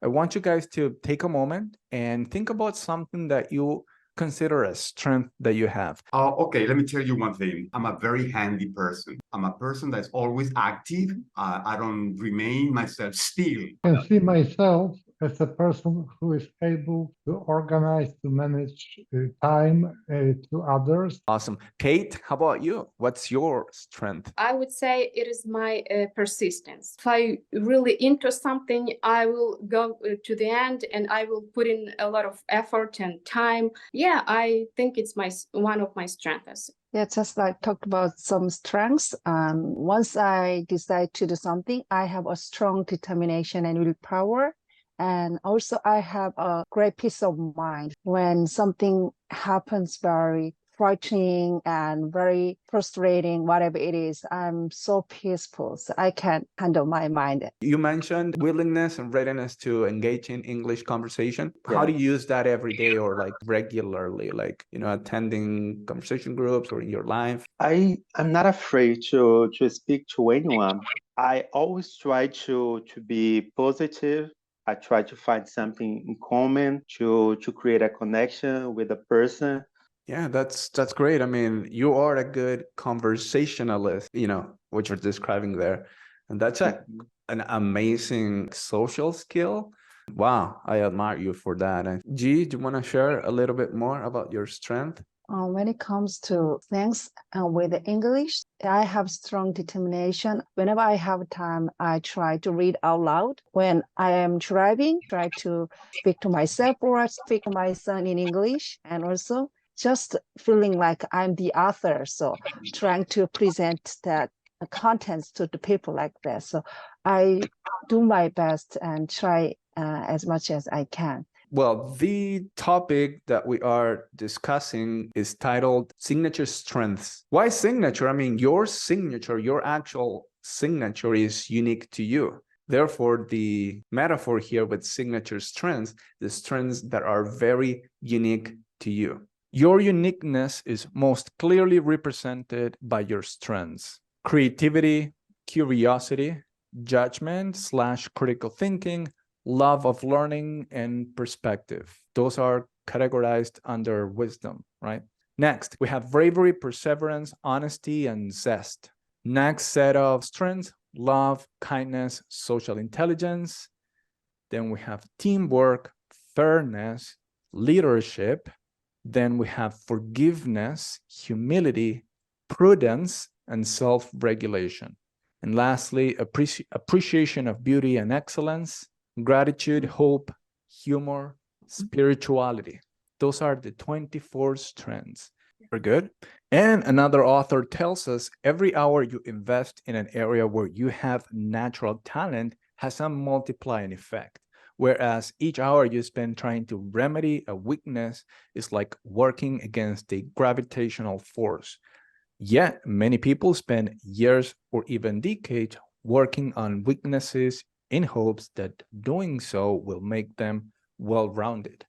I want you guys to take a moment and think about something that you consider a strength that you have. Okay, let me tell you one thing. I'm a very handy person. I'm a person that's always active. I don't remain myself still. I can see myself as a person who is able to organize, to manage time to others. Awesome. Kate, how about you? What's your strength? I would say it is my persistence. If I really into something, I will go to the end and I will put in a lot of effort and time. Yeah, I think it's one of my strengths. Yeah, just like talked about some strengths. Once I decide to do something, I have a strong determination and willpower. And also I have a great peace of mind when something happens very frightening and very frustrating, whatever it is. I'm so peaceful, so I can handle my mind. You mentioned willingness and readiness to engage in English conversation. How do you use that every day or like regularly, like, attending conversation groups or in your life? I'm not afraid to speak to anyone. I always try to be positive. I try to find something in common to create a connection with a person. Yeah, that's great. I mean, you are a good conversationalist, what you're describing there. And that's an amazing social skill. Wow, I admire you for that. And G, do you want to share a little bit more about your strength? When it comes to things with English, I have strong determination. Whenever I have time, I try to read out loud. When I am driving, try to speak to myself or speak to my son in English. And also just feeling like I'm the author. So trying to present that contents to the people like that. So I do my best and try as much as I can. Well, the topic that we are discussing is titled Signature Strengths. Why signature? I mean, your signature, your actual signature is unique to you. Therefore, the metaphor here with signature strengths, the strengths that are very unique to you. Your uniqueness is most clearly represented by your strengths: creativity, curiosity, judgment/critical thinking, love of learning, and perspective. Those are categorized under wisdom, right? Next, we have bravery, perseverance, honesty, and zest. Next set of strengths: love, kindness, social intelligence. Then we have teamwork, fairness, leadership. Then we have forgiveness, humility, prudence, and self-regulation. And lastly, appreciation of beauty and excellence, gratitude, hope, humor, spirituality. Those are the 24 strengths. We're good? And another author tells us every hour you invest in an area where you have natural talent has a multiplying effect. Whereas each hour you spend trying to remedy a weakness is like working against a gravitational force. Yet many people spend years or even decades working on weaknesses in hopes that doing so will make them well-rounded.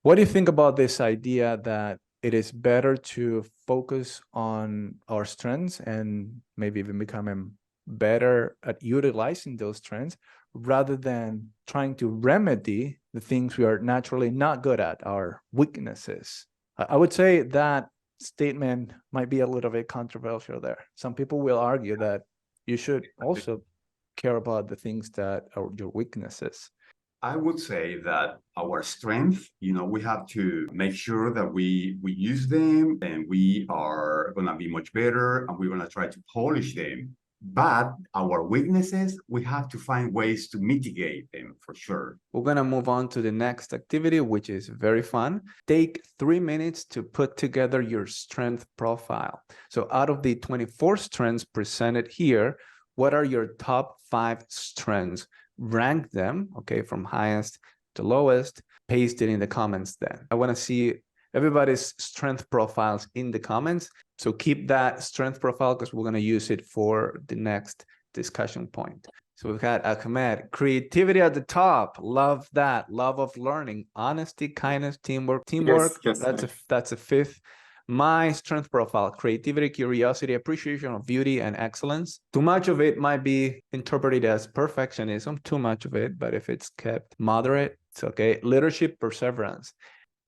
What do you think about this idea that it is better to focus on our strengths and maybe even becoming better at utilizing those strengths rather than trying to remedy the things we are naturally not good at, our weaknesses? I would say that statement might be a little bit controversial there. Some people will argue that you should also care about the things that are your weaknesses. I would say that our strength, we have to make sure that we use them and we are going to be much better and we're going to try to polish them. But our weaknesses, we have to find ways to mitigate them for sure. We're going to move on to the next activity, which is very fun. Take 3 minutes to put together your strength profile. So out of the 24 strengths presented here, what are your top 5 strengths? Rank them, okay, from highest to lowest. Paste it in the comments then. I want to see everybody's strength profiles in the comments. So keep that strength profile because we're going to use it for the next discussion point. So we've got Ahmed, creativity at the top. Love that. Love of learning, honesty, kindness, teamwork. Yes. That's a 5th. My strength profile: creativity, curiosity, appreciation of beauty and excellence. Too much of it might be interpreted as perfectionism, too much of it, but if it's kept moderate, it's okay. Leadership, perseverance.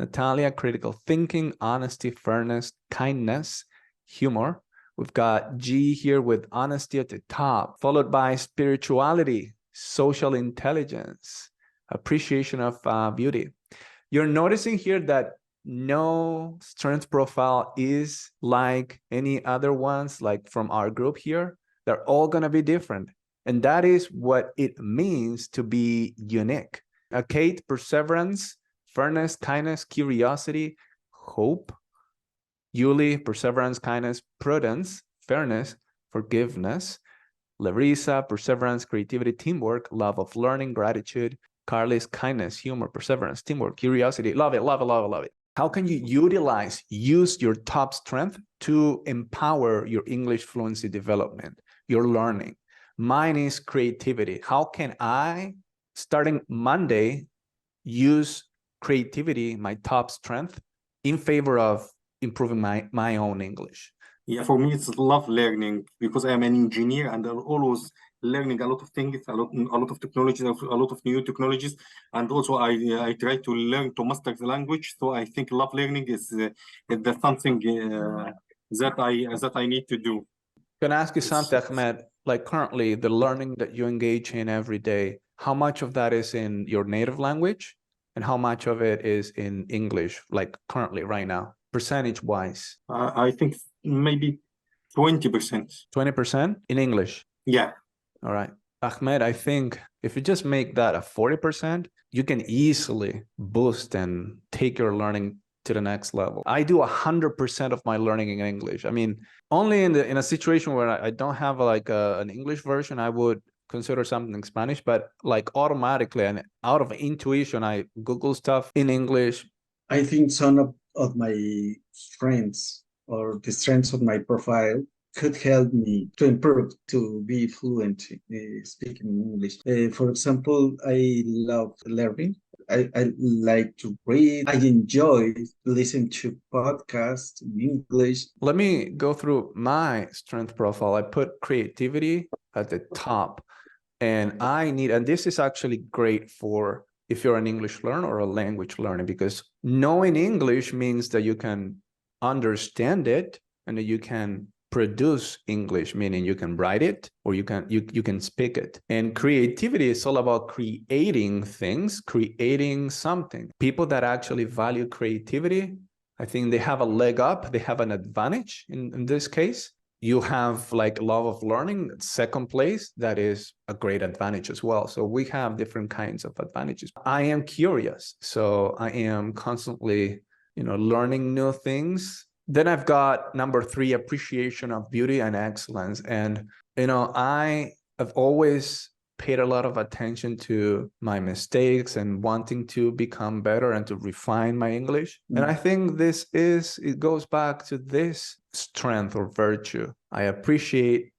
Natalia, critical thinking, honesty, fairness, kindness, humor. We've got G here with honesty at the top, followed by spirituality, social intelligence, appreciation of beauty. You're noticing here that no strength profile is like any other ones, like from our group here. They're all going to be different. And that is what it means to be unique. Kate, perseverance, fairness, kindness, curiosity, hope. Yuli, perseverance, kindness, prudence, fairness, forgiveness. Larissa, perseverance, creativity, teamwork, love of learning, gratitude. Carly's, kindness, humor, perseverance, teamwork, curiosity. Love it, love it, love it, love it. How can you use your top strength to empower your English fluency development, your learning? Mine is creativity. How can I, starting Monday, use creativity, my top strength, in favor of improving my own English? Yeah, for me, it's love learning because I am an engineer and I'm always learning a lot of things, a lot of technologies, a lot of new technologies, and also I try to learn to master the language. So I think love learning is that's something that I need to do. Can I ask you something, Ahmed? Like currently, the learning that you engage in every day, how much of that is in your native language, and how much of it is in English? Like currently, right now, percentage-wise. I think maybe 20%. 20% in English. Yeah. All right. Ahmed, I think if you just make that a 40%, you can easily boost and take your learning to the next level. I do 100% of my learning in English. I mean, only in a situation where I don't have like an English version, I would consider something in Spanish, but like automatically and out of intuition, I Google stuff in English. I think some of my strengths or the strengths of my profile could help me to improve, to be fluent speaking English. For example, I love learning. I like to read. I enjoy listening to podcasts in English. Let me go through my strength profile. I put creativity at the top. And this is actually great for if you're an English learner or a language learner, because knowing English means that you can understand it and that you can produce English, meaning you can write it or you can speak it. And creativity is all about creating things, creating something. People that actually value creativity, I think they have a leg up, they have an advantage in this case. You have like love of learning, second place, that is a great advantage as well. So we have different kinds of advantages. I am curious, so I am constantly, learning new things. Then I've got number 3, appreciation of beauty and excellence. And, I have always paid a lot of attention to my mistakes and wanting to become better and to refine my English. And I think it goes back to this strength or virtue. I appreciate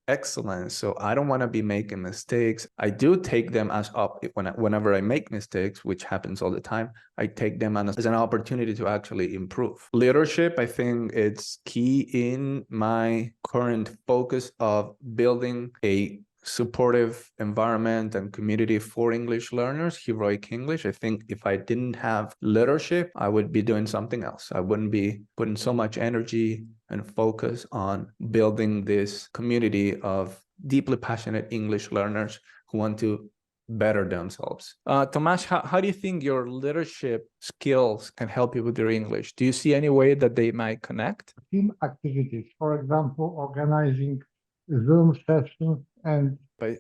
excellence, so I don't want to be making mistakes. I do take them as up whenever I make mistakes, which happens all the time. I take them as an opportunity to actually improve. Leadership, I think it's key in my current focus of building a supportive environment and community for English learners, heroic English. I think if I didn't have leadership, I would be doing something else. I wouldn't be putting so much energy and focus on building this community of deeply passionate English learners who want to better themselves. Tomasz, how do you think your leadership skills can help you with your English? Do you see any way that they might connect? Team activities, for example, organizing Zoom sessions and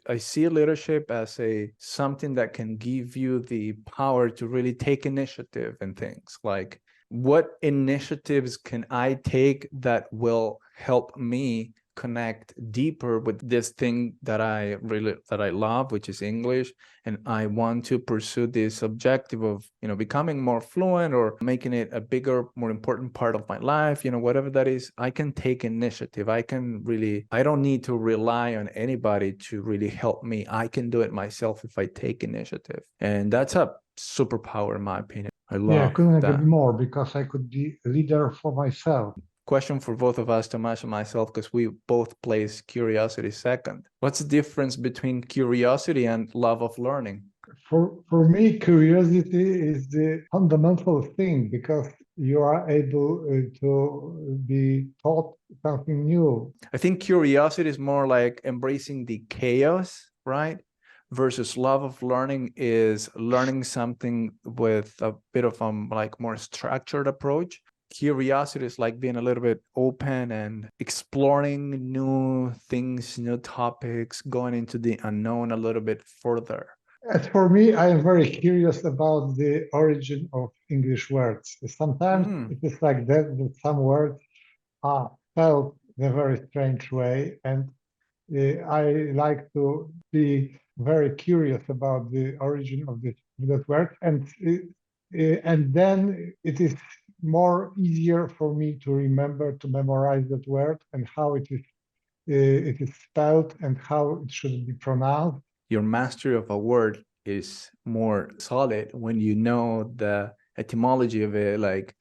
I see leadership as something that can give you the power to really take initiative in things. Like, what initiatives can I take that will help me connect deeper with this thing that I love, which is English, and I want to pursue this objective of becoming more fluent or making it a bigger, more important part of my life, whatever that is. I can take initiative. I don't need to rely on anybody to really help me. I can do it myself if I take initiative, and that's a superpower in my opinion. I Yeah, I love couldn't that. agree more because I could be a leader for myself. Question for both of us, Tomasz and myself, because we both place curiosity second. What's the difference between curiosity and love of learning? For me, curiosity is the fundamental thing because you are able to be taught something new. I think curiosity is more like embracing the chaos, right? Versus love of learning is learning something with a bit of like more structured approach. Curiosity is like being a little bit open and exploring new things, new topics, going into the unknown a little bit further. As for me, I am very curious about the origin of English words. Sometimes it is like that some words are spelled in a very strange way, and I like to be very curious about the origin of that word, and then it is more easier for me to remember to memorize that word and how it is spelled and how it should be pronounced. Your mastery of a word is more solid when you know the etymology of it, like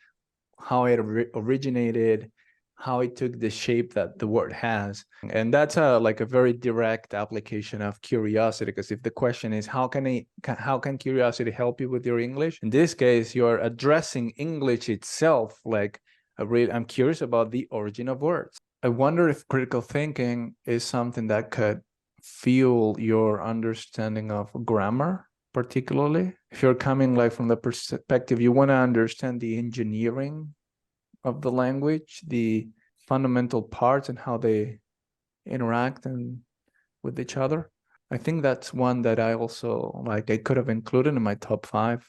how it originated, how it took the shape that the word has. And that's like a very direct application of curiosity, because if the question is how can curiosity help you with your English, in this case you're addressing English itself. Like I'm curious about the origin of words. I wonder if critical thinking is something that could fuel your understanding of grammar, particularly if you're coming like from the perspective you want to understand the engineering of the language, the fundamental parts and how they interact and with each other. I think that's one that I also like. I could have included in my top 5.